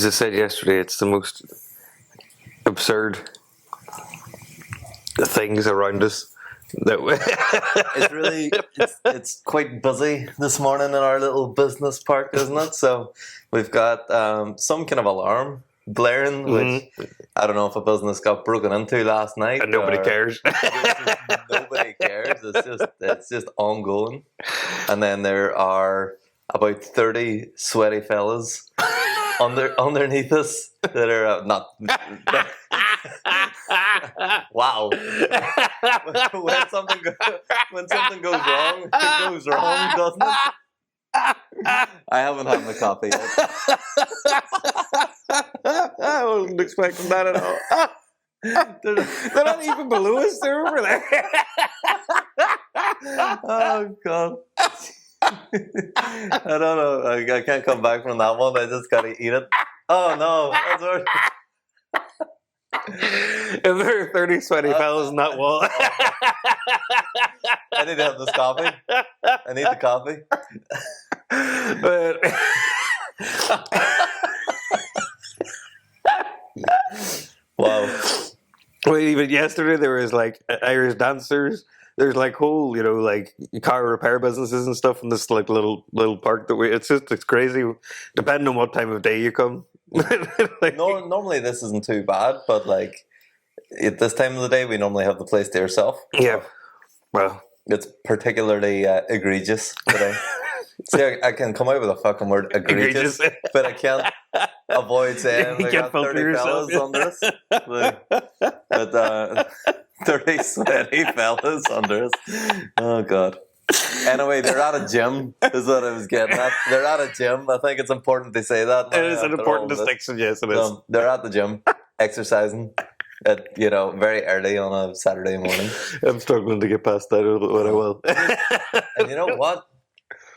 As I said yesterday, it's the most absurd things around us that It's really it's quite busy this morning in our little business park, isn't it? So we've got some kind of alarm blaring, which I don't know if a business got broken into last night, and nobody cares. Nobody cares. It's just ongoing. And then there are about 30 sweaty fellas underneath us that are not. Wow. when something goes wrong, it goes wrong, doesn't it? I haven't had my coffee yet. I wasn't expecting that at all. They're not even below us, they're over there. Oh, God. I don't know. I can't come back from that one. I just gotta eat it. Oh, no. That's worse. If there are 30 sweaty fellas in that wall. I need to have this coffee. I need the coffee. But wow. well, even yesterday there was like Irish dancers. There's like whole, like car repair businesses and stuff in this like little park that it's crazy. Depending on what time of day you come. Normally this isn't too bad, but like at this time of the day, we normally have the place to yourself. Yeah. Well, it's particularly egregious today. See, I can come out with a fucking word egregious, but I can't avoid saying we got 30 fellas under us. But 30 sweaty fellas under us. Oh, God. Anyway, they're at a gym, is what I was getting at. They're at a gym. I think it's important to say that. It is an important distinction, yes, it is. They're at the gym, exercising at, very early on a Saturday morning. I'm struggling to get past that, but I will. And you know what?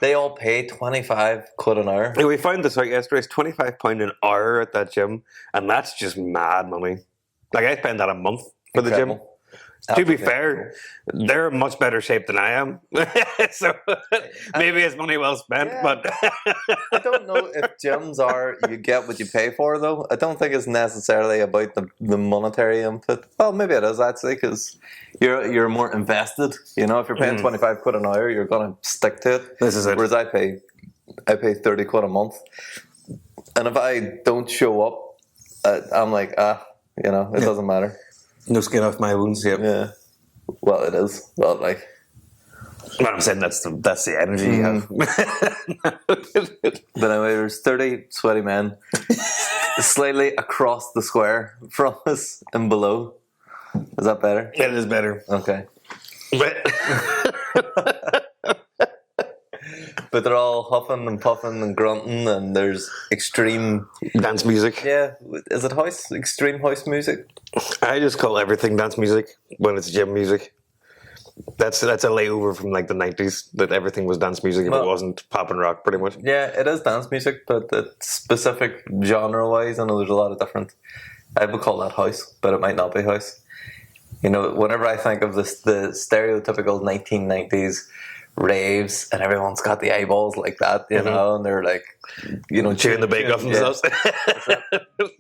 They all pay 25 quid an hour. Yeah, we found this out yesterday. It's £25 an hour at that gym, and that's just mad money. Like, I spend that a month for the gym. To be fair, they're in much better shape than I am. So maybe it's money well spent, but I don't know if gyms are you get what you pay for, though. I don't think it's necessarily about the monetary input. Well, maybe it is actually, because you're more invested. If you're paying 25 quid an hour, you're going to stick to it. This is it. Whereas I pay 30 quid a month, and if I don't show up, I'm like, it doesn't matter. No skin off my wounds, yep. Yeah. Well, it is. Well, like... Well, I'm saying that's the energy you have. But anyway, there's 30 sweaty men slightly across the square from us and below. Is that better? It is better. Okay. But they're all huffing and puffing and grunting, and there's extreme... dance music. Yeah. Is it house? Extreme house music? I just call everything dance music when it's gym music. That's a layover from like the 90s, that everything was dance music if it wasn't pop and rock, pretty much. Yeah, it is dance music, but it's specific genre-wise, I know there's a lot of different... I would call that house, but it might not be house. Whenever I think of the stereotypical 1990s raves, and everyone's got the eyeballs like that, and they're like, chewing the bake off themselves.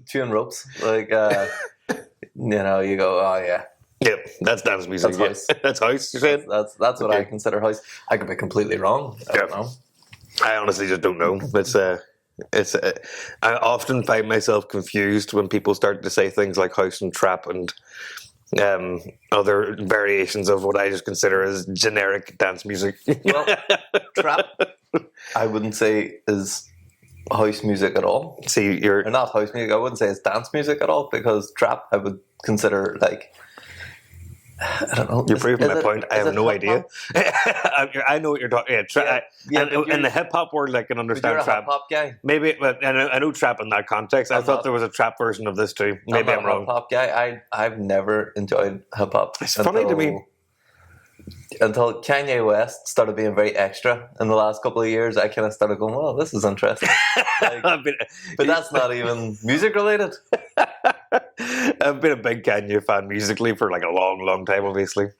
Chewing ropes. Like, you go, oh, yeah. Yep, that's dance music. That's house. That's house, you're saying? That's what I consider house. I could be completely wrong. I don't know. I honestly just don't know. I often find myself confused when people start to say things like house and trap and other variations of what I just consider as generic dance music. Well, trap, I wouldn't say is house music at all. See, or not house music. I wouldn't say it's dance music at all, because trap I would consider like, I don't know. You're proving my point. I have no idea. I know what you're talking. In the hip hop world, I can understand trap. You're a hip hop guy. Maybe, but I know trap in that context. I thought there was a trap version of this too. Maybe I'm wrong. Hip hop guy. I've never enjoyed hip hop. It's funny to me. Until Kanye West started being very extra in the last couple of years, I kind of started going, well, this is interesting. But that's not even music related. I've been a big Kanye fan musically for like a long, long time, obviously.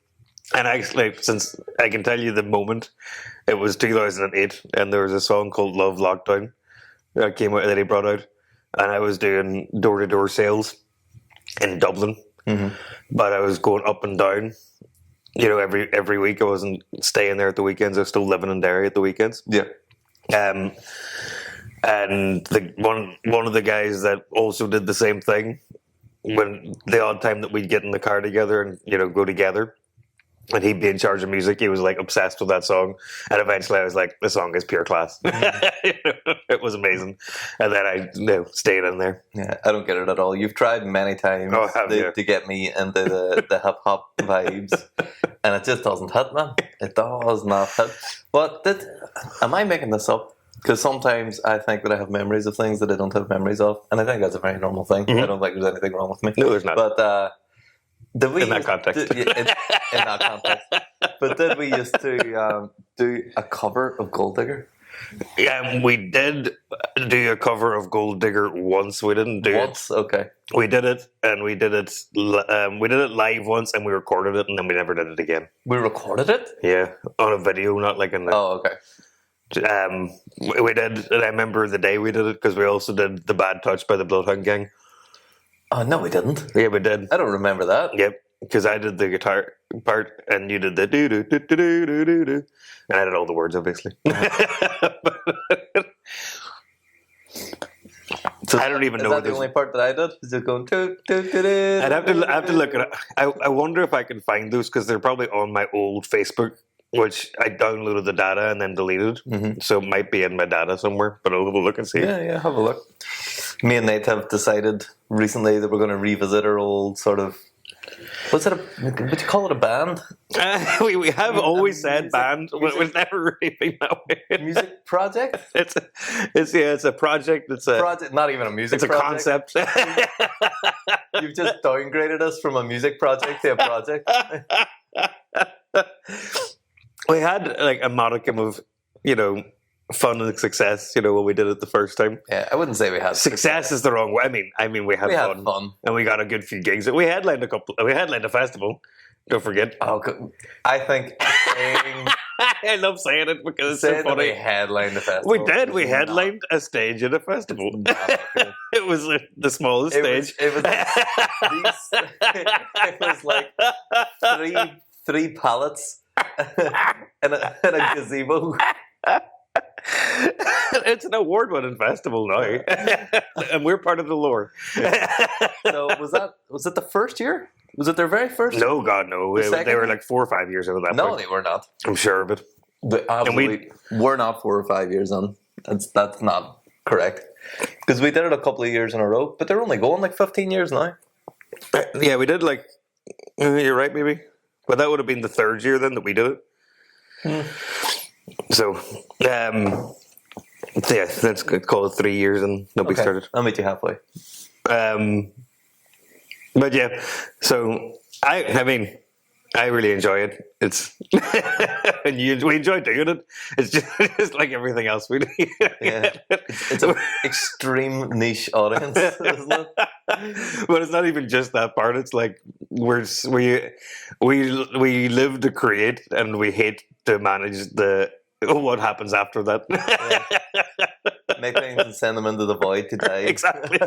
And actually, since I can tell you the moment, it was 2008, and there was a song called Love Lockdown that came out that he brought out. and I was doing door-to-door sales in Dublin. But I was going up and down. Every week. I wasn't staying there at the weekends. I was still living in Derry at the weekends. Yeah. And one of the guys that also did the same thing, when the odd time that we'd get in the car together and go together, and he'd be in charge of music, he was like obsessed with that song. And eventually I was like, the song is pure class. It was amazing. And then I stayed in there. Yeah, I don't get it at all. You've tried many times to get me into the hip hop vibes, and it just doesn't hit, man. It does not hit. Am I making this up? Because sometimes I think that I have memories of things that I don't have memories of, and I think that's a very normal thing. I don't think there's anything wrong with me. No, there's not. But in that context. In that context. But did we used to do a cover of Gold Digger? Yeah, we did do a cover of Gold Digger once. We didn't do once? Okay. We did it, and we did it live once, and we recorded it, and then we never did it again. We recorded it? Yeah, on a video, not like in the... Oh, okay. We did, and I remember the day we did it, because we also did The Bad Touch by the Bloodhound Gang. Oh, no, we didn't. Yeah, we did. I don't remember that. Yep, because I did the guitar part, and you did the do-do-do-do-do-do-do, and I did all the words, obviously. So I don't even know. Is that the only part that I did? Is it going do-do-do-do? I'd have to look at it. I wonder if I can find those, because they're probably on my old Facebook, which I downloaded the data and then deleted. So it might be in my data somewhere, but I'll look and see. Yeah, have a look. Me and Nate have decided recently that we're going to revisit our old sort of... Would you call it a band? We have always said band, but it was never really been that way. Music project? It's a project. It's a project, not even a music project. It's a concept. You've just downgraded us from a music project to a project. We had like a modicum of, fun and success, when we did it the first time. Yeah, I wouldn't say we had success is the wrong way. I mean we had fun, and we got a good few gigs. We headlined a festival. Don't forget. Oh, I think I love saying it because it's so funny. We headlined a festival. We did. We headlined a stage at a festival. It was the smallest stage. It was like three pallets and a gazebo. It's an award-winning festival now, and we're part of the lore. So was it the first year? Was it their very first? No, God, no. They were like 4 or 5 years into that. No, point. They were not. I'm sure of it. We're not 4 or 5 years on. That's not correct. Because we did it a couple of years in a row, but they're only going like 15 years now. Yeah, we did like. You're right, maybe, but that would have been the 3rd year then that we did it. So, yeah, let's call it 3 years, and nobody started. I'll meet you halfway. But yeah, so I mean, I really enjoy it. It's and we enjoy doing it. It's just like everything else we do. Yeah, it's an extreme niche audience, isn't it? But it's not even just that part. It's like we live to create, and we hate to manage what happens after that. Yeah. Make things and send them into the void to die. Exactly.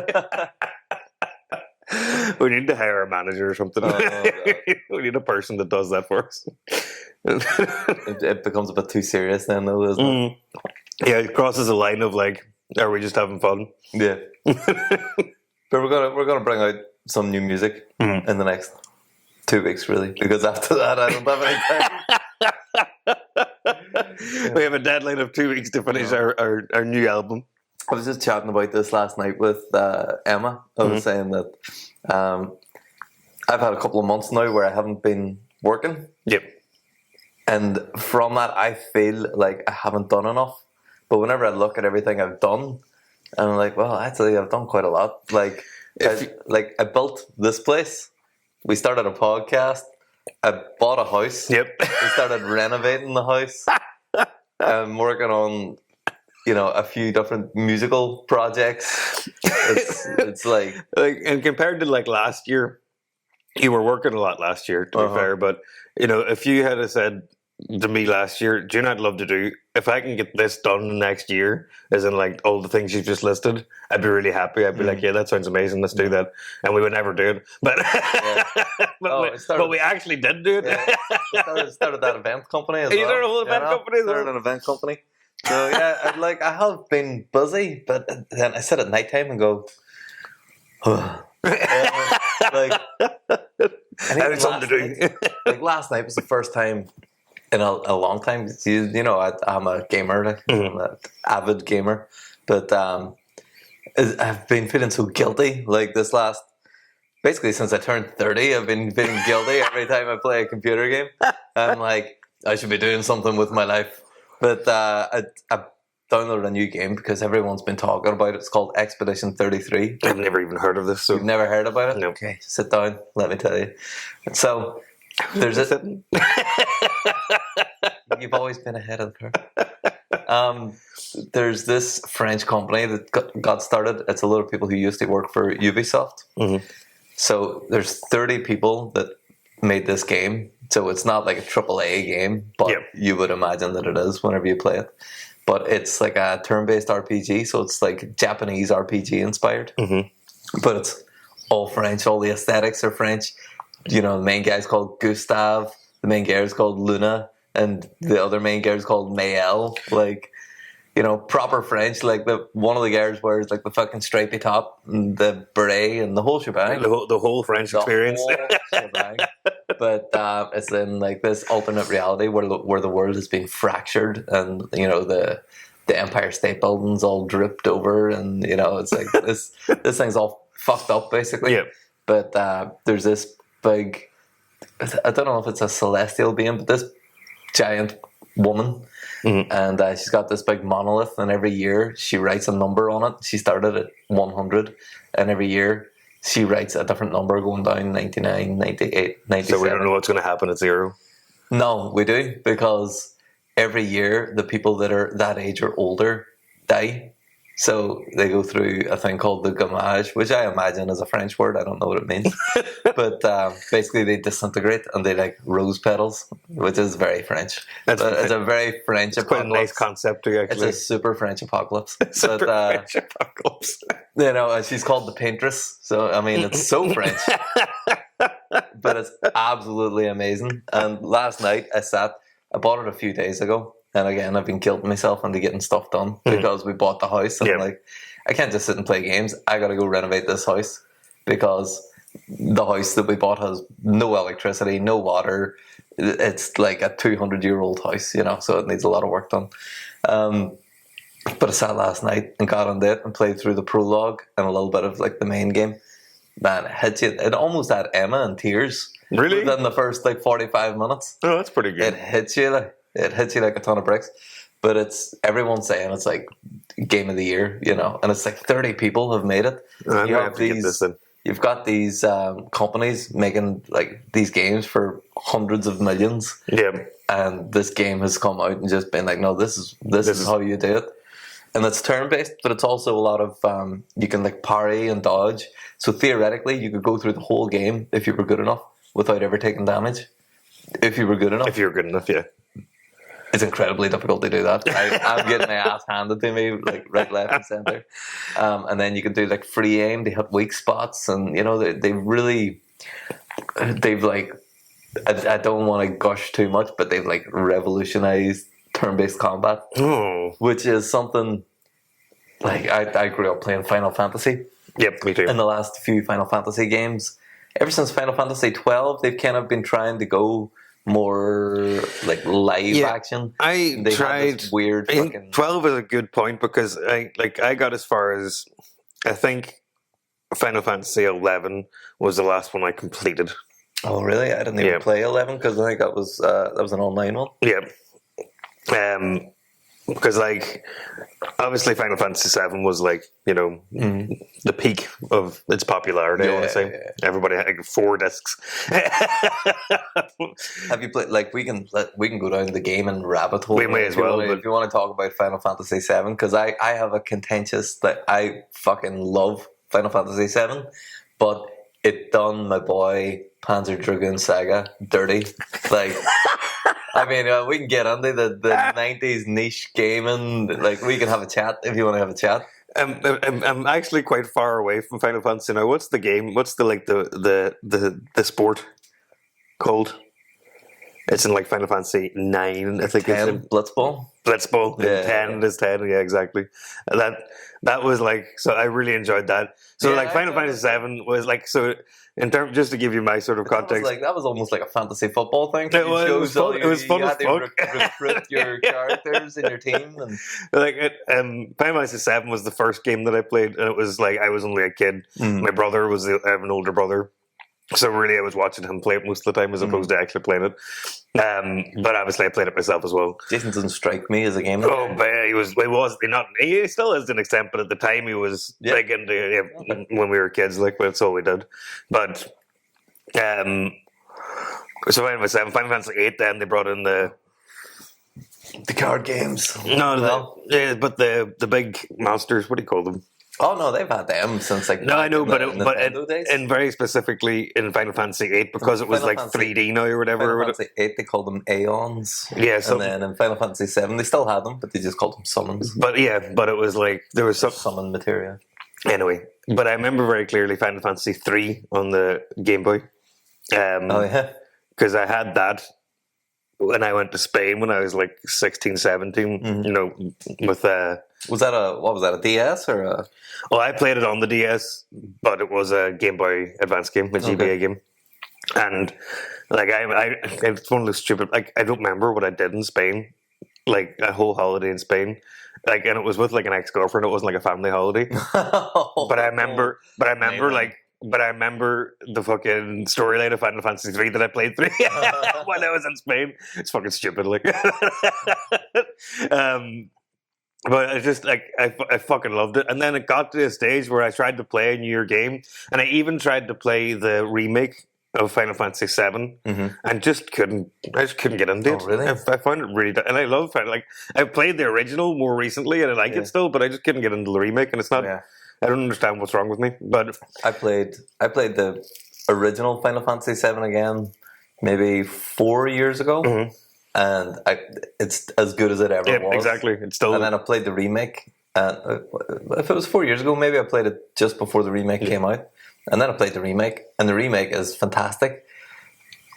We need to hire a manager or something. We need a person that does that for us. It becomes a bit too serious then, though, isn't it? Yeah, it crosses a line of like, are we just having fun? Yeah. But we're gonna bring out some new music in the next 2 weeks, really, because after that I don't have any time. We have a deadline of 2 weeks to finish our new album. I was just chatting about this last night with Emma. I was saying that I've had a couple of months now where I haven't been working. Yep. And from that, I feel like I haven't done enough. But whenever I look at everything I've done, I'm like, well, actually, I've done quite a lot. Like, I built this place. We started a podcast. I bought a house. Yep. We started renovating the house. I'm working on, a few different musical projects. It's like, and compared to like last year, you were working a lot last year, to be fair. But if you had said, to me last year, do you know what I'd love to do? If I can get this done next year, as in like all the things you've just listed, I'd be really happy. I'd be like, yeah, that sounds amazing. Let's do that. And we would never do it. But but we actually did do it. Yeah. Started that event company as well. You started a whole event company? Started an event company. So yeah, I have been busy, but then I sit at night time and go, like, having something to do. Like last night was the first time in a long time. You know, I'm a gamer, like, I'm an avid gamer, but I've been feeling so guilty. Like this last, basically since I turned 30, I've been feeling guilty every time I play a computer game. I'm like, I should be doing something with my life. But I downloaded a new game because everyone's been talking about it. It's called Expedition 33. I've never even heard of this. So. You've never heard about it? No. Okay, sit down. Let me tell you. So there's a. You've always been ahead of the curve. There's this French company that got started. It's a lot of people who used to work for Ubisoft. Mm-hmm. So there's 30 people that made this game. So it's not like a AAA game, but you would imagine that it is whenever you play it. But it's like a turn-based RPG, so it's like Japanese RPG inspired. Mm-hmm. But it's all French. All the aesthetics are French. You know, the main guy's called Gustave. The main girl is called Luna. And the other main girl is called Maëlle. Like, you know, proper French. Like one of the girls wears like the fucking stripy top and the beret and the whole shebang. The whole French experience. Whole shebang. But it's in like this alternate reality where the world has been fractured, and you know the Empire State Building's all dripped over, and you know it's like this thing's all fucked up basically. Yeah. But there's this big, I don't know if it's a celestial being, but this giant woman, and she's got this big monolith, and every year she writes a number on it. She started at 100, and every year she writes a different number going down 99, 98, 97. So we don't know what's going to happen at 0? No, we do, because every year the people that are that age or older die. So they go through a thing called the gommage, which I imagine is a French word. I don't know what it means. But basically they disintegrate and they like rose petals, which is very French. It's a very French apocalypse. Quite a nice concept too, actually. It's a super French apocalypse. French apocalypse. You know, she's called the Paintress. So, I mean, it's so French. But it's absolutely amazing. And last night I bought it a few days ago. And again, I've been guilting myself into getting stuff done because we bought the house. And like, I can't just sit and play games. I got to go renovate this house because the house that we bought has no electricity, no water. It's like a 200-year-old house, you know, so it needs a lot of work done. But I sat last night and got on it and played through the prologue and a little bit of like the main game. Man, it hits you. It almost had Emma in tears. Really? Within the first like 45 minutes. Oh, that's pretty good. It hits you like a ton of bricks. But everyone's saying it's like game of the year, you know, and it's like 30 people have made it. You've got these companies making like these games for hundreds of millions. Yeah. And this game has come out and just been like, no, this is how you do it. And it's turn-based, but it's also a lot of, you can like parry and dodge. So theoretically, you could go through the whole game if you were good enough without ever taking damage. If you were good enough. If you were good enough, yeah. It's incredibly difficult to do that. I'm getting my ass handed to me, like right, left, and center. And then you can do like free aim. They have weak spots, and you know they've like. I don't want to gush too much, but they've like revolutionized turn-based combat, which is something. Like I grew up playing Final Fantasy. Yep, me too. In the last few Final Fantasy games, ever since Final Fantasy 12, they've kind of been trying to go more like live action. I tried weird. I think 12 is a good point because I got as far as I think Final Fantasy 11 was the last one I completed. Oh really? I didn't even play 11 because I think that was an online one. Yeah. Because like obviously Final Fantasy 7 was like, you know, the peak of its popularity, I want to say. Yeah. Everybody had like 4 discs. Have you played, like we can go down the game and rabbit hole. We may as well. If you want to talk about Final Fantasy 7, because I have a contentious that I fucking love Final Fantasy 7, but it done my boy Panzer Dragoon Saga dirty. Like I mean, we can get into the 90s niche gaming. Like, we can have a chat if you want to have a chat. I'm actually quite far away from Final Fantasy now. What's the game? What's the sport called? It's in like Final Fantasy 9, I think. 10, it's in Blitzball. Blitzball. Yeah. 10 is 10. Yeah, exactly. That was like, so I really enjoyed that. So Yeah, like Final Fantasy 7 was like, so in terms, just to give you my sort of context. That was almost like a fantasy football thing. It was fun. It was fun you as had to fuck. recruit your characters in your team. And Like Final Fantasy 7 was the first game that I played, and it was like I was only a kid. My brother was I have an older brother, so really I was watching him play it most of the time as opposed to actually playing it. But obviously I played it myself as well. Jason doesn't strike me as a gamer. Oh, but he still is to an extent, but at the time he was big into when we were kids, like that's all we did. But so Final Fantasy 8, then they brought in the card games. But the big monsters, what do you call them? Oh no, they've had them since like no, I know, but days. And very specifically in Final Fantasy 8 because it was like 3D now or whatever. Final Fantasy 8 they called them Aeons. Yeah, and then in Final Fantasy 7 they still had them, but they just called them summons. But it was like there was some summon materia. Anyway, but I remember very clearly Final Fantasy 3 on the Game Boy. Because I had that when I went to Spain when I was like 16, 17. You know, with was that a DS or a? Well, I played it on the DS, but it was a Game Boy Advance game, a GBA game, and like it's one of those stupid. Like I don't remember what I did in Spain, like a whole holiday in Spain. Like, and it was with like an ex-girlfriend. It wasn't like a family holiday. But I remember the fucking storyline of Final Fantasy 3 that I played through when I was in Spain. It's fucking stupid, like. But I just like I fucking loved it, and then it got to a stage where I tried to play a New Year game, and I even tried to play the remake of Final Fantasy 7, and just couldn't. I just couldn't get into it. Really? I found it really, and I love it. Like I played the original more recently, and I like it still, but I just couldn't get into the remake, and it's not. Yeah. I don't understand what's wrong with me, but I played the original Final Fantasy 7 again, maybe 4 years ago. And it's as good as it ever was. Exactly. It's still. And then I played the remake. If it was 4 years ago, maybe I played it just before the remake came out. And then I played the remake, and the remake is fantastic.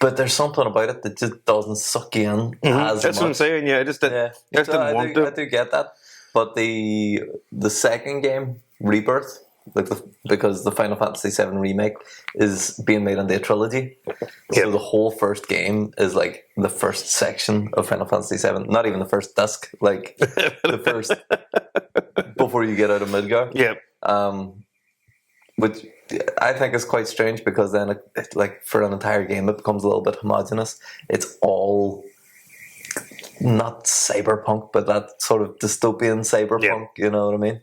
But there's something about it that just doesn't suck you in as much. That's what I'm saying. Yeah, I just didn't want to. I do get that. But the second game, Rebirth, because the Final Fantasy VII remake is being made into a trilogy, so the whole first game is like the first section of Final Fantasy VII, not even the first disc, like the first before you get out of Midgar. Which I think is quite strange because then it like for an entire game it becomes a little bit homogenous. It's all not cyberpunk, but that sort of dystopian cyberpunk. You know what I mean?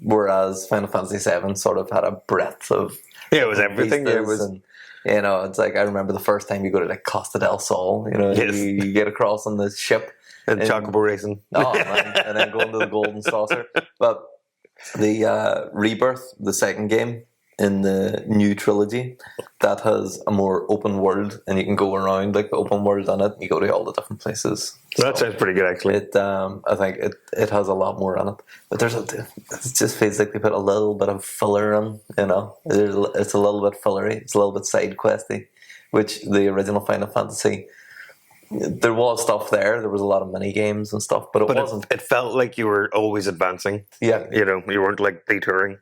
Whereas Final Fantasy VII sort of had a breadth of it was everything. It was, and, you know, it's like I remember the first time you go to like Costa del Sol. You know, you get across on the ship and Chocobo racing. Oh man, and then going to the Golden Saucer. But the Rebirth, the second game in the new trilogy, that has a more open world, and you can go around like the open world on it. And you go to all the different places. That sounds pretty good, actually. I think it has a lot more in it, but it just feels like they put a little bit of filler in. You know, it's a little bit fillery. It's a little bit side questy, which the original Final Fantasy. There was stuff there. There was a lot of mini games and stuff, but it wasn't. It felt like you were always advancing. Yeah, you know, you weren't like detouring.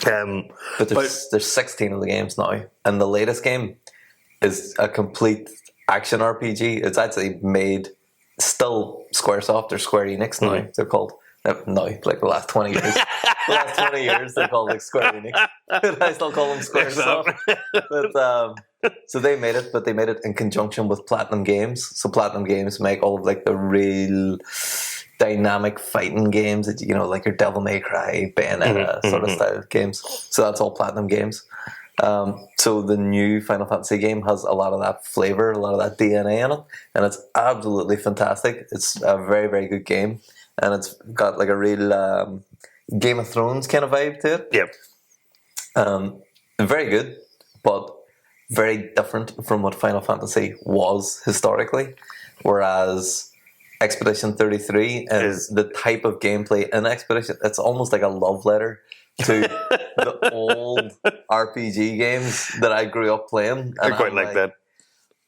But there's 16 of the games now, and the latest game is a complete action RPG. It's actually made still Squaresoft or Square Enix now. They're called like the last 20 years. The last 20 years they're called like Square Enix. I still call them Squaresoft. But so they made it, but they made it in conjunction with Platinum Games. So Platinum Games make all of like the real dynamic fighting games that, you know, like your Devil May Cry, Bayonetta sort of style games. So that's all Platinum Games. So the new Final Fantasy game has a lot of that flavor, a lot of that DNA in it, and it's absolutely fantastic. It's a very, very good game, and it's got like a real Game of Thrones kind of vibe to it. Yep. Very good, but very different from what Final Fantasy was historically, whereas Expedition 33 is the type of gameplay in Expedition. It's almost like a love letter to the old RPG games that I grew up playing. I quite like that.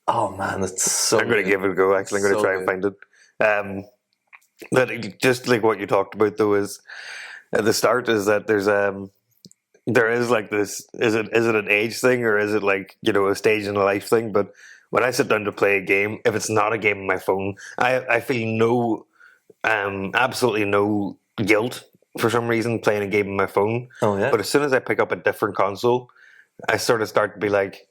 Oh man, it's so. I'm going to give it a go. Actually, I'm going to try and find it. But just like what you talked about, though, is at the start is that there is like this. Is it an age thing or is it like a stage in a life thing? But when I sit down to play a game, if it's not a game on my phone, I feel absolutely no guilt for some reason playing a game on my phone. Oh yeah. But as soon as I pick up a different console, I sort of start to be like,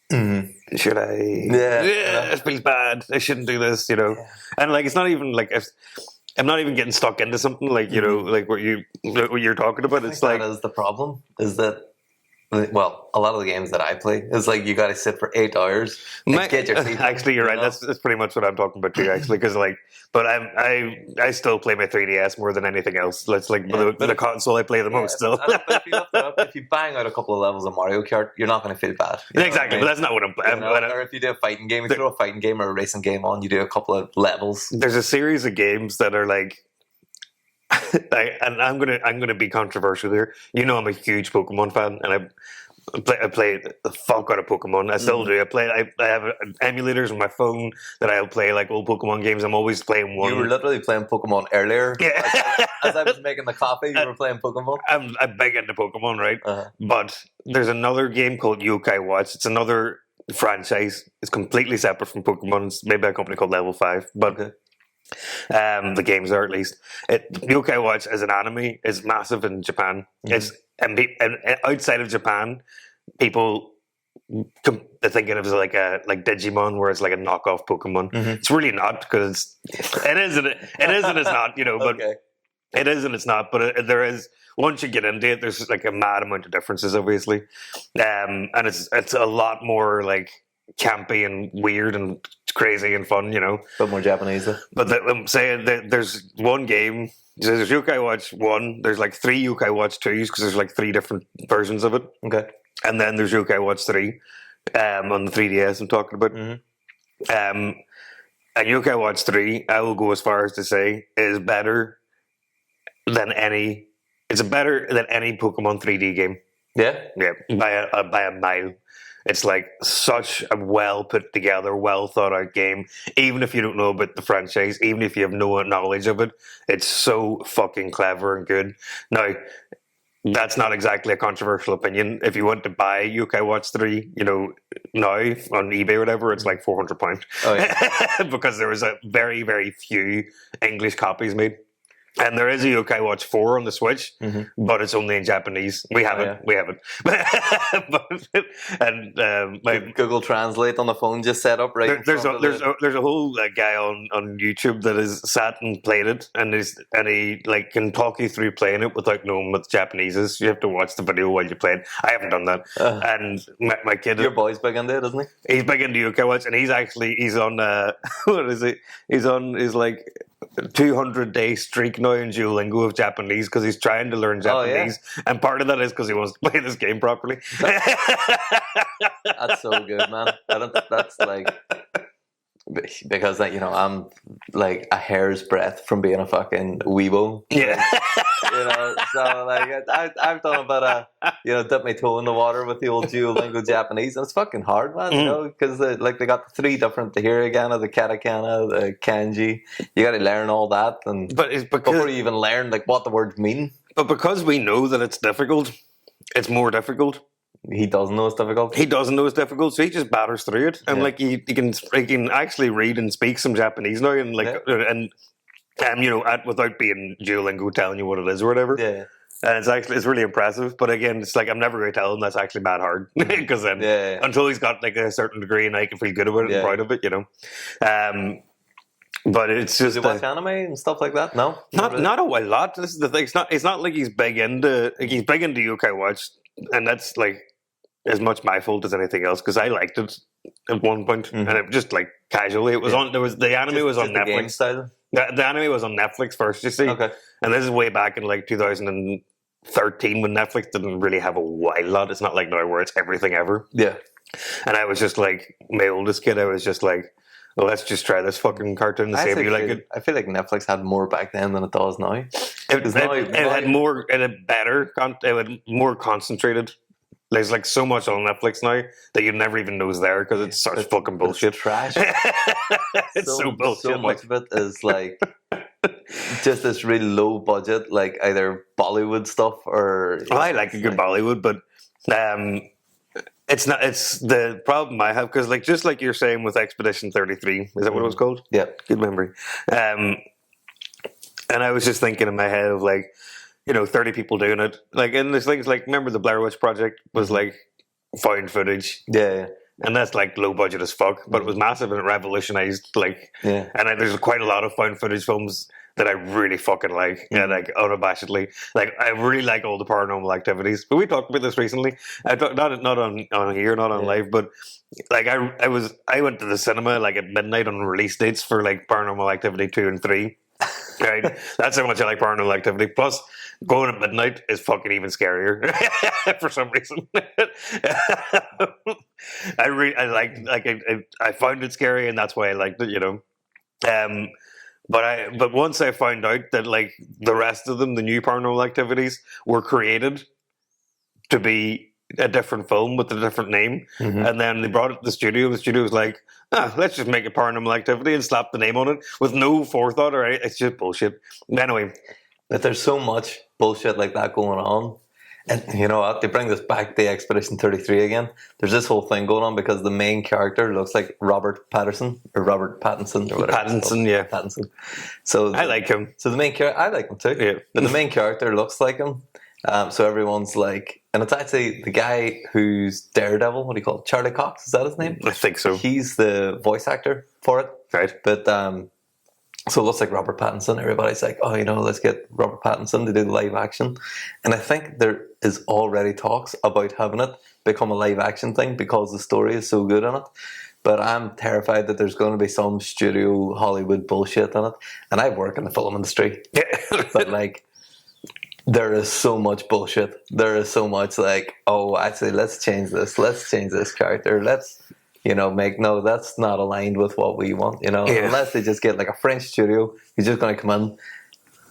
should I? Yeah, it feels bad. I shouldn't do this, Yeah. And like, it's not even like I'm not even getting stuck into something like like what you're talking about. It's like that is the problem. Is that well, a lot of the games that I play is like you got to sit for 8 hours and get your teeth. Actually, you're right. That's pretty much what I'm talking about too. Actually, because but I still play my 3DS more than anything else. That's like the console I play the most still. But if you bang out a couple of levels of Mario Kart, you're not going to feel bad. Exactly, but that's not what I'm playing. Or if you do a fighting game, if you throw a fighting game or a racing game on, you do a couple of levels. There's a series of games that are like. And I'm gonna be controversial here. I'm a huge Pokemon fan, and I play the fuck out of Pokemon. I still do. I have emulators on my phone that I'll play like old Pokemon games. I'm always playing one. You were literally playing Pokemon earlier. Yeah. As I was making the coffee, you were playing Pokemon. I'm big into Pokemon, right? But there's another game called Yokai Watch. It's another franchise. It's completely separate from Pokemon. It's made by a company called Level 5, but. Okay. The games are at least. Yokai Watch as an anime is massive in Japan. It's and outside of Japan, people think of it as like Digimon, where it's like a knockoff Pokemon. It's really not because it is and it's not. But okay. It is and it's not. But there is once you get into it, there's like a mad amount of differences, obviously, and it's a lot more like campy and weird and crazy and fun, But more Japanese though. But I'm saying that there's one game, there's Yokai Watch 1, there's like 3 Yokai Watch 2s because there's like 3 different versions of it. Okay. And then there's Yokai Watch 3 on the 3DS I'm talking about. And Yokai Watch 3, I will go as far as to say, is better than any Pokemon 3D game. Yeah? Yeah, by a mile. It's like such a well put together, well thought out game. Even if you don't know about the franchise, even if you have no knowledge of it, it's so fucking clever and good. Now, that's not exactly a controversial opinion. If you want to buy Yokai Watch 3, now on eBay or whatever, it's like £400. Oh, yeah. Because there was a very, very few English copies made. And there is a Yokai Watch 4 on the Switch, but it's only in Japanese. We have it. We have it. And my Google Translate on the phone just set up right. There's a whole guy on YouTube that has sat and played it, and he like can talk you through playing it without knowing what Japanese is. You have to watch the video while you play it. I haven't done that. And my kid, your boy's big into it, isn't he? He's big into Yokai Watch, and he's on what is it? He's like 200-day streak now in Duolingo of Japanese because he's trying to learn Japanese, and part of that is because he wants to play this game properly. That's so good, man. That's like because I'm like a hair's breadth from being a fucking weebo. Yeah. So like I've done about dip my toe in the water with the old Duolingo Japanese, and it's fucking hard, man. Because they got the 3 different, the hiragana, the katakana, the kanji. You got to learn all that, and but it's because, before you even learn like what the words mean. But because we know that it's difficult, it's more difficult. He doesn't know it's difficult. He doesn't know it's difficult, so he just batters through it, and like he can actually read and speak some Japanese now, and without being Duolingo telling you what it is or whatever. Yeah. And it's really impressive, but again, it's like I'm never going to tell him that's actually mad hard because then until he's got like a certain degree and I can feel good about it and proud of it, But it's just does he watch anime and stuff like that? No, not a lot. This is the thing. It's not like he's big into Yokai Watch, and that's like as much my fault as anything else because I liked it at one point and it just like casually it was on. There was the anime was on Netflix. The anime was on Netflix first, you see. Okay. And this is way back in like 2013 when Netflix didn't really have a wide lot. It's not like now where it's everything ever. Yeah. And I was just like, my oldest kid, I was just like, well, let's just try this fucking cartoon and see if you like it. I feel like Netflix had more back then than it does now. It had more, it had better, it had more concentrated. There's like so much on Netflix now that you never even know is there because it's such fucking bullshit. It's trash. It's so bullshit. So much of it is like just this really low budget, like either Bollywood stuff or. I like a good Bollywood, but it's not. It's the problem I have because, like, just like you're saying with Expedition 33, is that what it was called? Yeah, good memory. And I was just thinking in my head of like, 30 people doing it. Like, and there's things like, remember the Blair Witch Project was like found footage. Yeah. And that's like low budget as fuck, but it was massive and it revolutionized like. Yeah. And there's quite a lot of found footage films that I really fucking like, and like unabashedly, like I really like all the Paranormal Activities. But we talked about this recently. Not on here, not on live, but like I went to the cinema like at midnight on release dates for like Paranormal Activity 2 and 3. Right, that's how much I like Paranormal Activity. Plus, going at midnight is fucking even scarier for some reason. I found it scary, and that's why I liked it. But once I found out that like the rest of them, the new Paranormal Activities, were created to be a different film with a different name, and then they brought it to the studio. The studio was like, let's just make a Paranormal Activity and slap the name on it with no forethought or anything. It's just bullshit. Anyway, but there's so much bullshit like that going on. And you know what? They bring this back to Expedition 33 again. There's this whole thing going on because the main character looks like Robert Pattinson or Robert Pattinson or whatever. Pattinson. So I like him. So the main character, I like him too. Yeah. But the main character looks like him. So everyone's like, and it's actually the guy who's Daredevil. What do you call it? Charlie Cox? Is that his name? I think so. He's the voice actor for it. Right. But so it looks like Robert Pattinson. Everybody's like, let's get Robert Pattinson to do the live action. And I think there is already talks about having it become a live action thing because the story is so good in it. But I'm terrified that there's going to be some studio Hollywood bullshit in it. And I work in the film industry. But like, there is so much bullshit. There is so much like, actually, let's change this. Let's change this character. Let's, that's not aligned with what we want, unless they just get like a French studio who's just going to come in,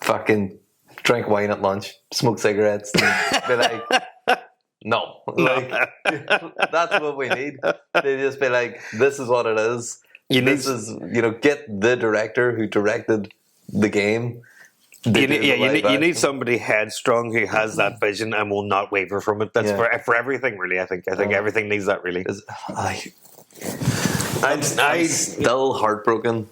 fucking drink wine at lunch, smoke cigarettes, and be like, no. Like, that's what we need. They just be like, this is what it is. Get the director who directed the game. You need somebody headstrong who has that vision and will not waver from it. That's for everything, really. I think everything needs that, really. I'm still heartbroken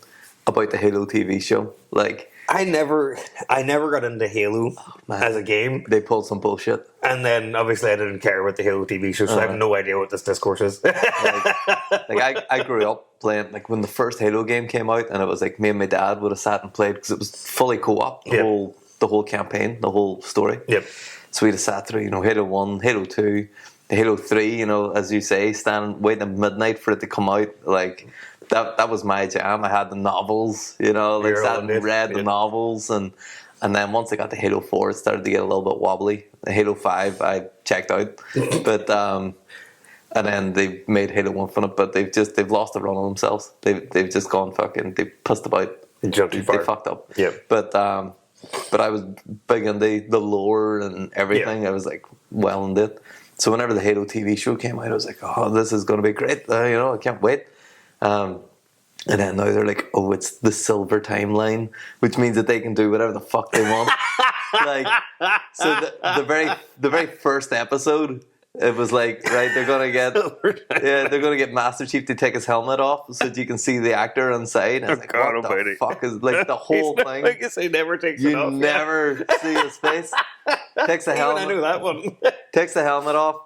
about the Halo TV show. Like, I never got into Halo as a game. They pulled some bullshit, and then obviously I didn't care about the Halo TV show, so I have no idea what this discourse is. I grew up playing like when the first Halo game came out, and it was like me and my dad would have sat and played because it was fully co-op the whole campaign, the whole story. Yep. So we'd have sat through, Halo 1, Halo 2, Halo 3. As you say, waiting at midnight for it to come out, like. That was my jam. I had the novels, sat and read the novels, and then once I got to Halo 4, it started to get a little bit wobbly. Halo 5, I checked out, but and then they made Halo Infinite, but they've lost the run on themselves. They've just gone they pissed about. They jumped too far. They fucked up. Yeah. But I was big into the lore and everything. Yeah. I was like well into it. So whenever the Halo TV show came out, I was like, this is going to be great. I can't wait. And then now they're like, it's the silver timeline, which means that they can do whatever the fuck they want. So the very first episode, it was like, right, they're gonna get Master Chief to take his helmet off so that you can see the actor inside. And what the fuck is like the whole thing? I guess he never takes it off. You never see his face. Takes the helmet. I knew that one. Takes the helmet off.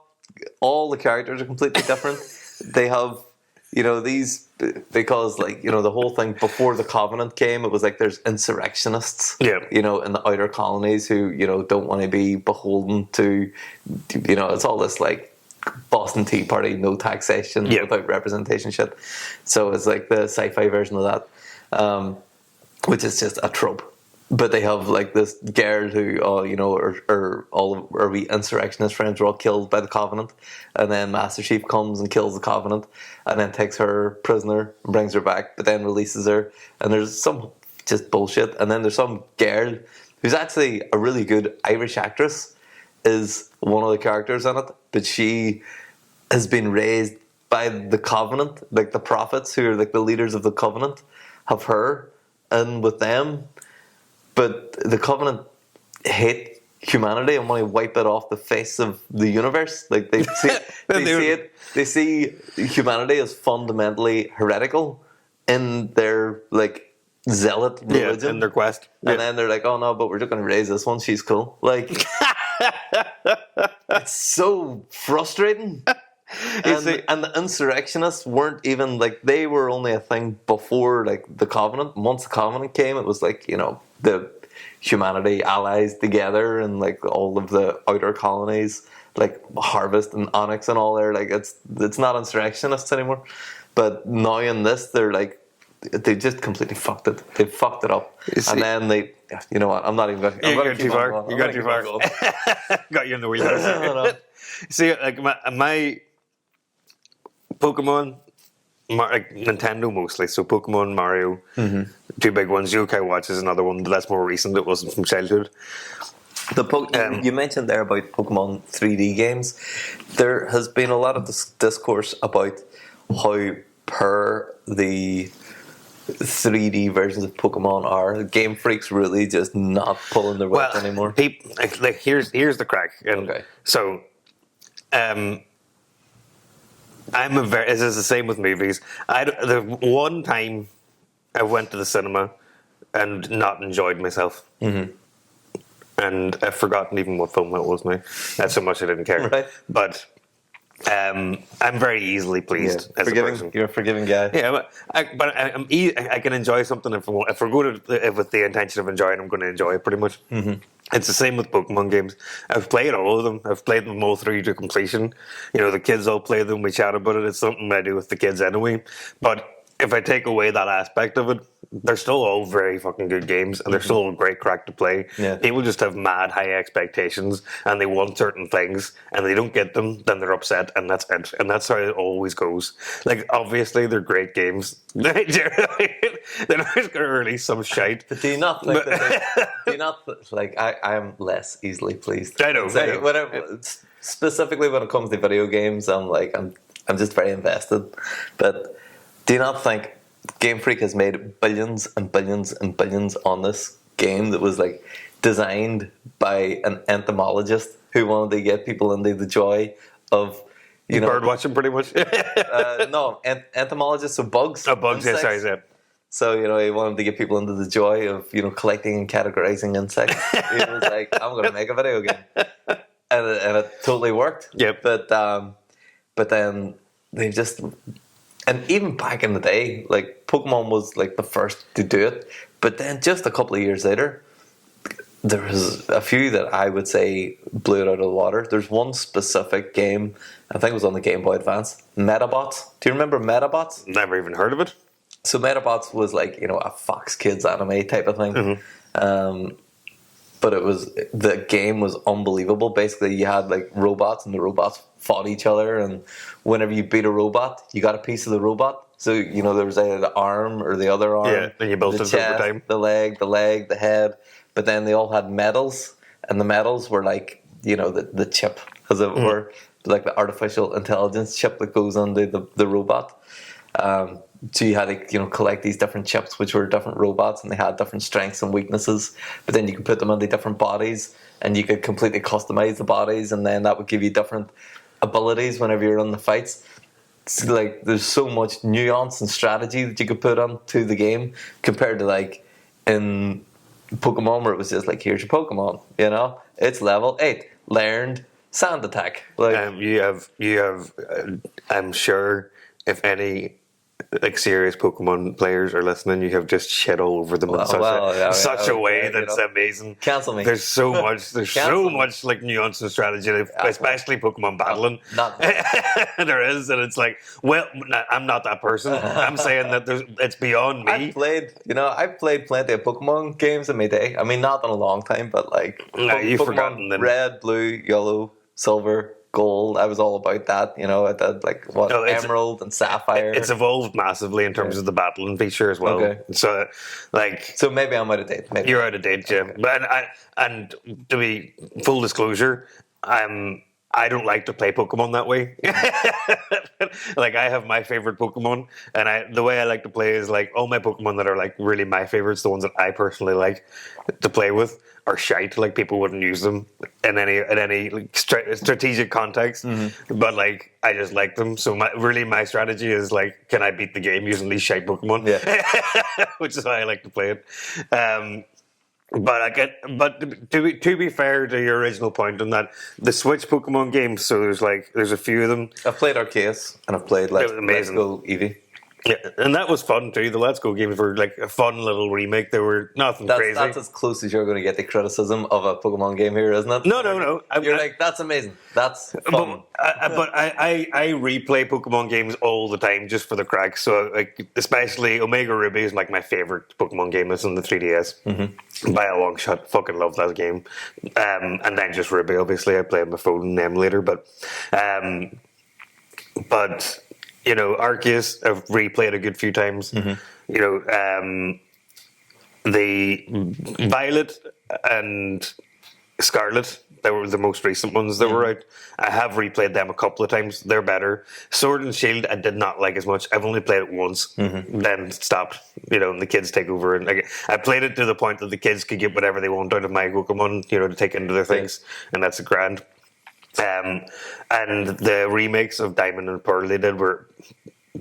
All the characters are completely different. They have. These, because the whole thing before the Covenant came, it was like there's insurrectionists, in the outer colonies who, don't want to be beholden to, it's all this like Boston Tea Party, no taxation, without representation shit. So it's like the sci-fi version of that, which is just a trope. but they have like this girl who, or all of our wee insurrectionist friends were all killed by the Covenant, and then Master Chief comes and kills the Covenant, and then takes her prisoner and brings her back, but then releases her, and there's some just bullshit, and then there's some girl who's actually a really good Irish actress, is one of the characters in it, but she has been raised by the Covenant, like the prophets who are like the leaders of the Covenant, have her in with them. But the Covenant hate humanity and want to wipe it off the face of the universe. Like they see humanity as fundamentally heretical in their like zealot religion, in their quest. And then they're like, "Oh no, but we're just going to raise this one. She's cool." Like, it's so frustrating. And the insurrectionists weren't even like, they were only a thing before like the Covenant. Once the Covenant came, it was like, the humanity allies together and like all of the outer colonies, like Harvest and Onyx and all there. Like it's not insurrectionists anymore. But now in this, they're like, they just completely fucked it. They fucked it up. And then they, you know what? I'm not even going. You got too far. You got too far. Got you in the wheelhouse. See, like my Pokemon, like Nintendo mostly, so Pokemon, Mario, two big ones. Yokai Watch is another one, but that's more recent. It wasn't from childhood. You mentioned there about Pokemon 3D games. There has been a lot of discourse about how poor the 3D versions of Pokemon are. Game Freak's really just not pulling their weight anymore. Here's the crack. Okay. So, this is the same with movies. The one time I went to the cinema and not enjoyed myself. And I've forgotten even what film it was now. That's so much I didn't care. Right. But I'm very easily pleased as a person. You're a forgiving guy. Yeah, but I can enjoy something if we're going to, with the intention of enjoying, I'm going to enjoy it pretty much. It's the same with Pokemon games. I've played all of them. I've played them all through to completion. The kids all play them. We chat about it. It's something I do with the kids anyway. But if I take away that aspect of it, they're still all very fucking good games, and they're still all great crack to play. Yeah. People just have mad high expectations, and they want certain things, and they don't get them, then they're upset, and that's it. And that's how it always goes. Like, obviously, they're great games. They're not just going to release some shite. But do you not think I am less easily pleased? I know. Whatever, specifically when it comes to video games, I'm just very invested. But do you not think Game Freak has made billions and billions and billions on this game that was like designed by an entomologist who wanted to get people into the joy of bird watching, pretty much? No, entomologists, so bugs. Oh, bugs, yes, sorry, yeah. So, he wanted to get people into the joy of, collecting and categorizing insects. He was like, I'm going to make a video game. And it totally worked. Yep. But then they just... And even back in the day, like, Pokemon was, like, the first to do it. But then just a couple of years later, there was a few that I would say blew it out of the water. There's one specific game, I think it was on the Game Boy Advance, Metabots. Do you remember Metabots? Never even heard of it. So Metabots was like, a Fox Kids anime type of thing. But the game was unbelievable. Basically, you had like robots, and the robots fought each other, and whenever you beat a robot, you got a piece of the robot. So, there was either the arm or the other arm. Yeah, and you built it over time. The leg, the head. But then they all had medals, and the medals were like, the chip, as it were, like the artificial intelligence chip that goes under the robot. So you had to, collect these different chips, which were different robots, and they had different strengths and weaknesses. But then you could put them into different bodies, and you could completely customize the bodies, and then that would give you different abilities whenever you're in the fights. It's like there's so much nuance and strategy that you could put onto the game compared to like in Pokemon, where it was just like, here's your Pokemon, it's level 8, learned sand attack. Like you have. I'm sure if any like serious Pokemon players are listening, you have just shit all over them in such a way that's amazing. Cancel me. There's so much. There's so much like nuance and strategy, especially Pokemon battling. There is, and it's like, well, I'm not that person. I'm saying that it's beyond me. I've played plenty of Pokemon games in my day. I mean, not in a long time, but like you've forgotten them. Red, Blue, Yellow, Silver, Gold. I was all about that. At that Emerald and Sapphire. It's evolved massively in terms of the battling feature as well. Okay. So maybe I'm out of date. Maybe you're out of date, Jim. Okay. But and to be full disclosure, I don't like to play Pokemon that way. Like, I have my favorite Pokemon, and the way I like to play is like all my Pokemon that are like really my favorites, the ones that I personally like to play with, are shite. Like, people wouldn't use them in any like, strategic context, but like I just like them. So my strategy is like, can I beat the game using these shite Pokemon? Yeah. Which is how I like to play it. But to be fair to your original point on that, the Switch Pokemon games, so there's a few of them. I've played Arceus and I've played Let's Go Eevee. Yeah, and that was fun too. The Let's Go games were like a fun little remake. They were nothing crazy. That's as close as you're going to get the criticism of a Pokemon game here, isn't it? No. You're like, that's amazing. That's fun. But I replay Pokemon games all the time just for the cracks. So like, especially Omega Ruby is like my favorite Pokemon game. It's on the 3DS by a long shot. Fucking love that game. And then just Ruby. Obviously, I play on my phone and emulator. But Arceus I've replayed a good few times. The Violet and Scarlet, they were the most recent ones that were out. I have replayed them a couple of times. They're better. Sword and Shield I did not like as much. I've only played it once, then stopped. And the kids take over. And I played it to the point that the kids could get whatever they want out of my Pokemon, to take into their things, and that's grand. And the remakes of Diamond and Pearl they did were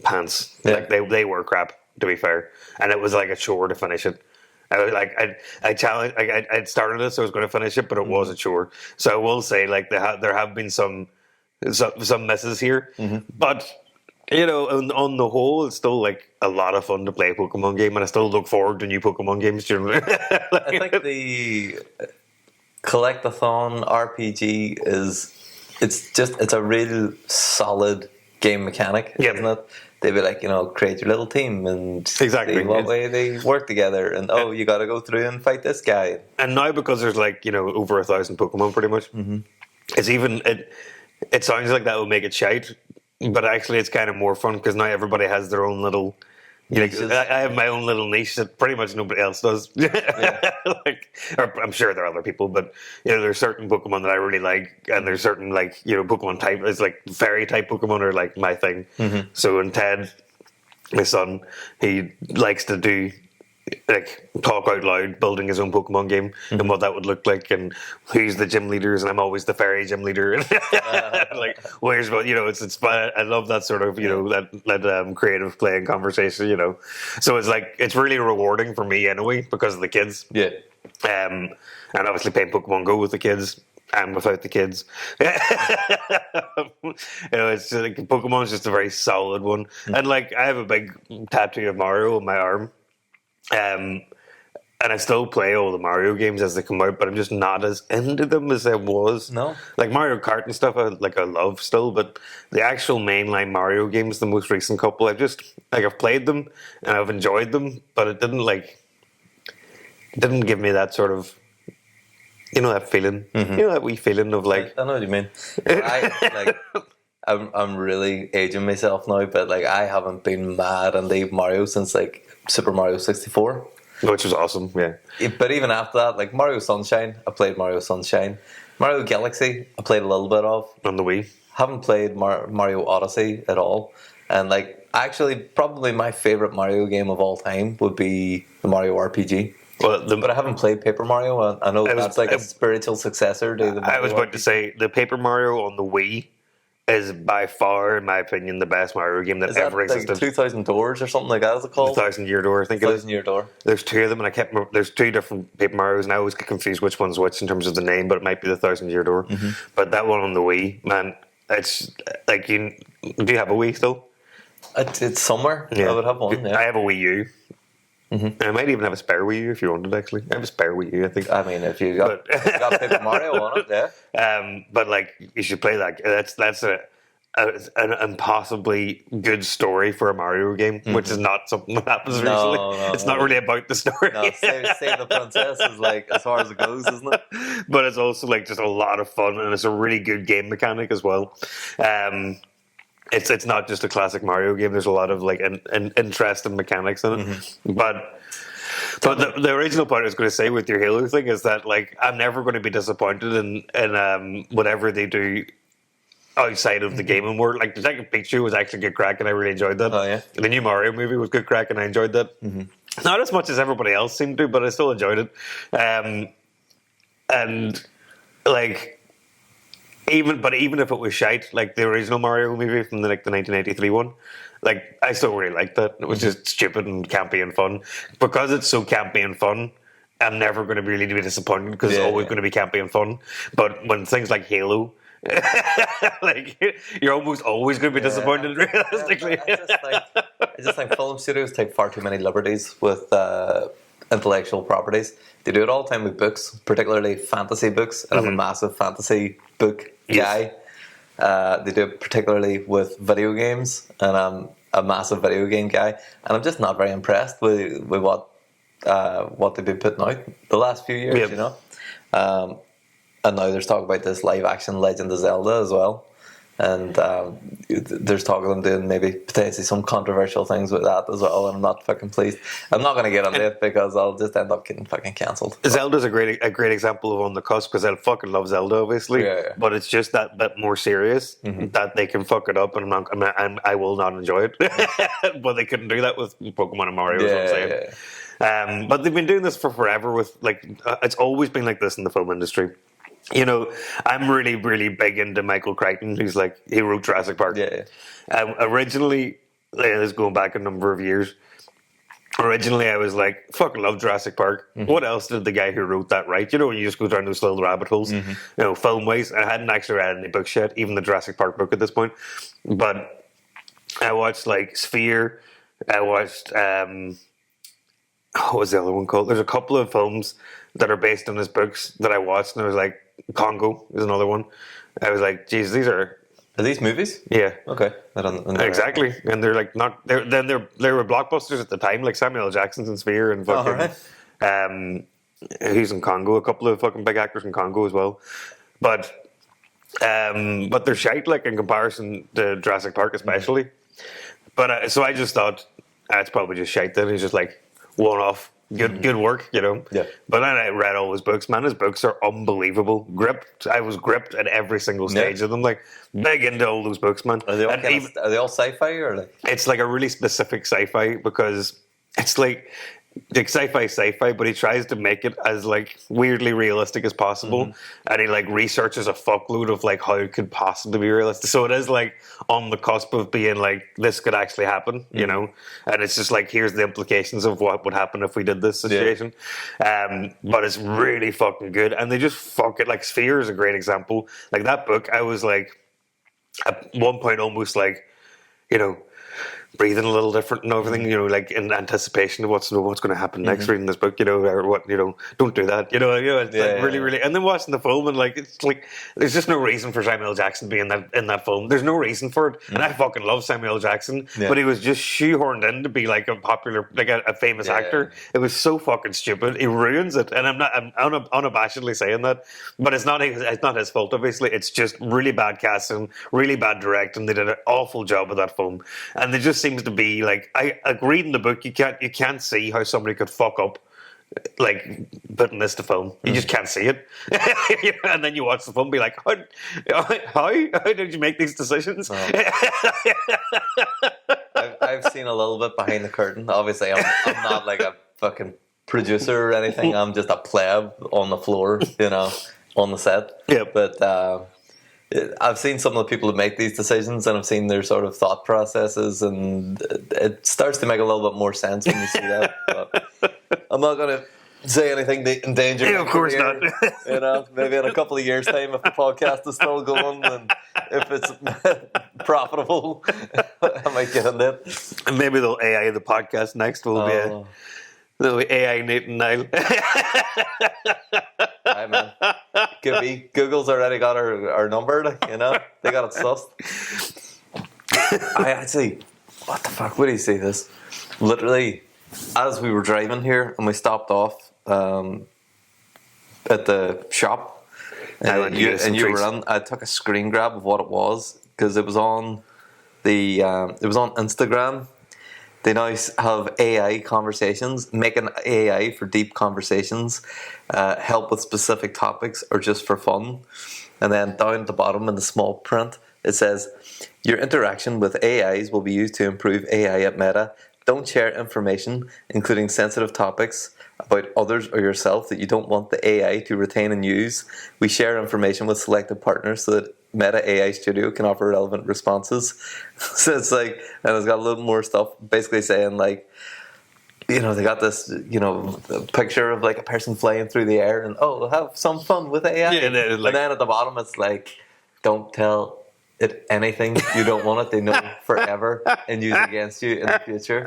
pants. Yeah. Like they were crap, to be fair. And it was like a chore to finish it. I was like, I challenged. I'd started it, so I was going to finish it, but it was a chore. So I will say, like, there have been some misses here, but on the whole, it's still like a lot of fun to play a Pokemon game, and I still look forward to new Pokemon games. Generally, I think the Collect-a-thon RPG it's a real solid game mechanic, isn't it? They'd be like, create your little team and see what way they work together, and you got to go through and fight this guy. And now because there's like over 1,000 Pokemon, pretty much, it's even it sounds like that would make it shite, but actually it's kind of more fun because now everybody has their own little. I have my own little niche that pretty much nobody else does. Yeah. Or I'm sure there are other people, but there's certain Pokemon that I really like, and there's certain Pokemon type. It's like fairy type Pokemon are like my thing. So in Ted, my son, he likes to do talk out loud, building his own Pokemon game and what that would look like, and who's the gym leaders, and I'm always the fairy gym leader. Like, where's what it's fun. I love that sort of that creative play and conversation. So it's like it's really rewarding for me anyway because of the kids. Yeah. And obviously playing Pokemon Go with the kids and without the kids. It's just, like, Pokemon's just a very solid one, and like I have a big tattoo of Mario on my arm. And I still play all the Mario games as they come out, but I'm just not as into them as I was. No, like Mario Kart and stuff, I love still, but the actual mainline Mario games, the most recent couple, I've played them and I've enjoyed them, but it didn't give me that sort of, that feeling, that wee feeling of like. I know what you mean. I'm really aging myself now, but like I haven't been mad on the Mario since like Super Mario 64, which was awesome. Yeah, but even after that, like Mario Sunshine, I played Mario Sunshine. Mario Galaxy, I played a little bit of on the Wii. Haven't played Mario Odyssey at all, and like actually probably my favorite Mario game of all time would be the Mario RPG. But I haven't played Paper Mario. I know that's like a spiritual successor to the Mario I was about RPG. to say the Paper Mario on the Wii is by far, in my opinion, the best Mario game that ever existed. Like 2,000 Doors or something like that, is it called? 1,000-Year Door, I think it is. 1,000-Year Door. There's two of them, and I can't remember. There's two different Paper Marios, and I always get confused which one's which in terms of the name, but it might be the 1,000-Year Door. But that one on the Wii, man, it's like do you have a Wii still? It's somewhere. Yeah. I would have one. Yeah. I have a Wii U. Mm-hmm. I might even have a spare Wii U if you wanted. Actually, I have a spare Wii U. I think. I mean, if you got Paper Mario on it, yeah. But like, you should play that. That's an impossibly good story for a Mario game, which is not something that happens recently. It's not really about the story. No, save the princess is like as far as it goes, isn't it? But it's also like just a lot of fun, and it's a really good game mechanic as well. It's not just a classic Mario game. There's a lot of like interesting mechanics in it. But the original point I was going to say with your Halo thing is that like I'm never going to be disappointed in whatever they do outside of the gaming world. Like, Detective Pikachu was actually good crack, and I really enjoyed that. Oh yeah, the new Mario movie was good crack, and I enjoyed that. Not as much as everybody else seemed to, but I still enjoyed it. And like, even if it was shite, like the original Mario movie from the 1993 one, like I still really liked that. It was just stupid and campy and fun. Because it's so campy and fun, I'm never going to really be disappointed because it's always going to be campy and fun. But when things like Halo, like you're almost always going to be disappointed. Realistically, I just think film studios take far too many liberties with intellectual properties. They do it all the time with books, particularly fantasy books. And I'm a massive fantasy book guy. They do it particularly with video games, and I'm a massive video game guy. And I'm just not very impressed with what they've been putting out the last few years. You know. And now there's talk about this live-action Legend of Zelda as well. And there's talk of them doing maybe potentially some controversial things with that as well. And I'm not fucking pleased. I'm not going to get on it because I'll just end up getting fucking cancelled. Zelda's a great example of on the cusp because I fucking love Zelda, obviously. Yeah. But it's just that bit more serious that they can fuck it up, and I will not enjoy it. But they couldn't do that with Pokemon and Mario. Is what I'm saying. Yeah. But they've been doing this for forever. With like, it's always been like this in the film industry. You know, I'm really, really big into Michael Crichton, who's like, he wrote Jurassic Park. Yeah. Originally, this is going back a number of years. Originally, I was like, fucking love Jurassic Park. What else did the guy who wrote that write? You know, when you just go down those little rabbit holes, you know, film-wise. I hadn't actually read any books yet, even the Jurassic Park book at this point. But I watched like Sphere. I watched, what was the other one called? There's a couple of films that are based on his books that I watched, and I was like, Congo is another one. I was like, geez, Are these movies? Yeah. Okay. Exactly. And they're like they were blockbusters at the time, like Samuel L. Jackson's in Sphere and fucking he's in Congo, a couple of fucking big actors in Congo as well. But they're shite, like, in comparison to Jurassic Park especially. But so I just thought it's probably just shite then. He's just like one off. Good work, you know. Yeah. But then I read all his books. Man, his books are unbelievable. I was gripped at every single stage of them. Like, big into all those books, man. Are they all sci-fi or like? It's like a really specific sci-fi because it's like sci-fi, but he tries to make it as like weirdly realistic as possible, and he like researches a fuckload of like how it could possibly be realistic. So it is like on the cusp of being like this could actually happen, you know. And it's just like, here's the implications of what would happen if we did this situation. But it's really fucking good, and they just fuck it. Like Sphere is a great example. Like that book, I was like at one point almost like, you know, breathing a little different and everything, you know, like in anticipation of what's going to happen next reading this book, you know, or what, you know, don't do that, you know, it's like really, and then watching the film and like, it's like, there's just no reason for Samuel L. Jackson to be in that film. There's no reason for it. And I fucking love Samuel L. Jackson, but he was just shoehorned in to be like a popular, like a famous actor. It was so fucking stupid. He ruins it. And I'm unabashedly saying that, but it's not his fault, obviously. It's just really bad casting, really bad directing. They did an awful job with that film. And they just seems to be like, reading the book, you can't see how somebody could fuck up like putting this to film. You just can't see it. And then you watch the film and be like, how did you make these decisions? I've seen a little bit behind the curtain. Obviously I'm not like a fucking producer or anything. I'm just a pleb on the floor, you know, on the set. Yeah. But I've seen some of the people who make these decisions, and I've seen their sort of thought processes, and it starts to make a little bit more sense when you see that. But I'm not going to say anything to endanger. Yeah, of course not. You know, maybe in a couple of years' time, if the podcast is still going and if it's profitable, I might get in it. And maybe they'll AI the podcast next. Will be the AI Nate and Niall. Hi, man. Could be. Google's already got our number. You know, they got it sussed. I actually, what the fuck? Where do you see this? Literally, as we were driving here and we stopped off at the shop, and you were in, I took a screen grab of what it was because it was on Instagram. They now have AI conversations, making AI for deep conversations, help with specific topics or just for fun. And then down at the bottom in the small print, it says, your interaction with AIs will be used to improve AI at Meta. Don't share information, including sensitive topics about others or yourself that you don't want the AI to retain and use. We share information with selected partners so that Meta AI Studio can offer relevant responses. So it's like, and it's got a little more stuff basically saying like, you know, they got this, you know, picture of like a person flying through the air and, oh, have some fun with AI. Yeah, and then at the bottom it's like, don't tell it anything you don't want it to know forever and use against you in the future.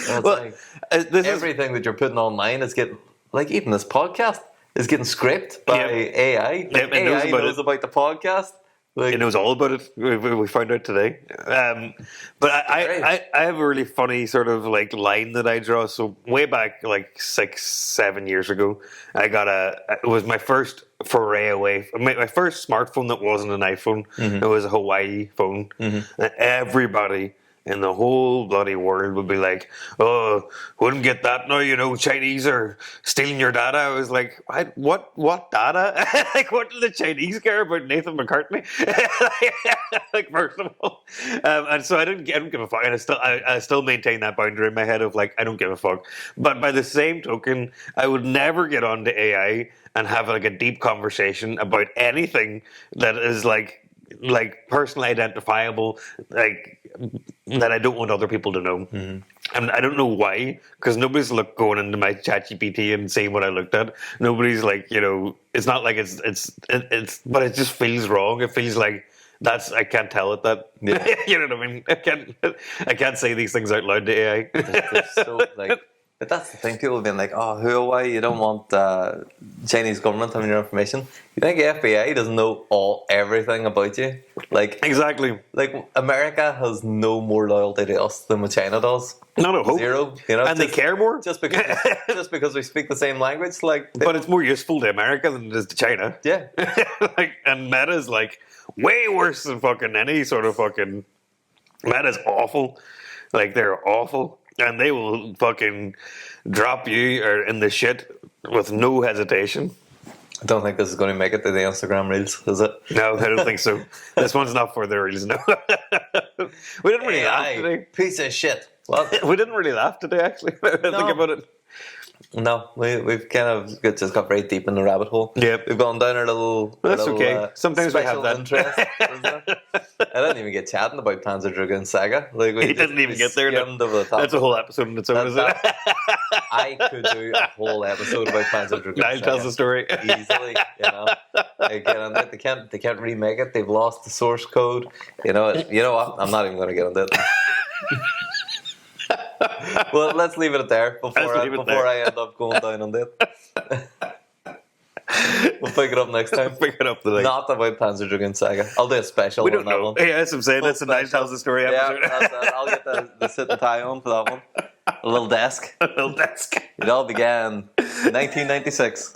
And it's everything that you're putting online is getting, like even this podcast is getting scraped by AI. Like AI knows about the podcast. Like, it knows all about it. We found out today. But I have a really funny sort of like line that I draw. So way back like 6-7 years ago, I got it was my first foray away. My first smartphone that wasn't an iPhone. Mm-hmm. It was a Hawaii phone. Mm-hmm. And everybody in the whole bloody world would be like, oh, wouldn't get that now, you know, Chinese are stealing your data. I was like, what data? Like, what do the Chinese care about Nathan McCartney? Like, first of all. And so I don't give a fuck. And I still maintain that boundary in my head of like, I don't give a fuck. But by the same token, I would never get onto AI and have like a deep conversation about anything that is like personally identifiable, like that I don't want other people to know. Mm-hmm. And I don't know why, because nobody's going into my ChatGPT and seeing what I looked at. Nobody's like, you know, it's not like it's, but it just feels wrong. It feels like I can't tell it that. Yeah. You know what I mean? I can't say these things out loud to AI. It's so like. But that's the thing, people have been like, oh, Huawei, you don't want Chinese government having your information. You think the FBI doesn't know everything about you? Like exactly. Like America has no more loyalty to us than what China does. Not a hope. Zero. You know, and they care more? Just because we speak the same language. Like, but it's more useful to America than it is to China. Yeah. And Meta's like way worse than fucking any sort of fucking... Meta's awful. Like, they're awful. And they will fucking drop you or in the shit with no hesitation. I don't think this is going to make it to the Instagram Reels, is it? No, I don't think so. This one's not for the Reels, no. We didn't really laugh today. Piece of shit. What? We didn't really laugh today, actually. Think about it. No, we've kind of just got very deep in the rabbit hole. Yep. We've gone down our little... That's okay. Sometimes we have that. Interest, I didn't even get chatting about Panzer Dragoon Saga. Like, he didn't even get there. That's a whole episode in its own, isn't it? I could do a whole episode about Panzer Dragoon Niall tells the story. Easily, you know. Again, they can't remake it. They've lost the source code. You know what? I'm not even going to get into it. Well, let's leave it there before I end up going down on it. We'll pick it up next time. Pick it up today. Not about Panzer Dragoon Saga. I'll do a special on that one. Yeah, that's what I'm saying. That's a Niall tells the story episode. Yeah, I'll get the sit and tie on for that one. A little desk. A little desk. It all began in 1996.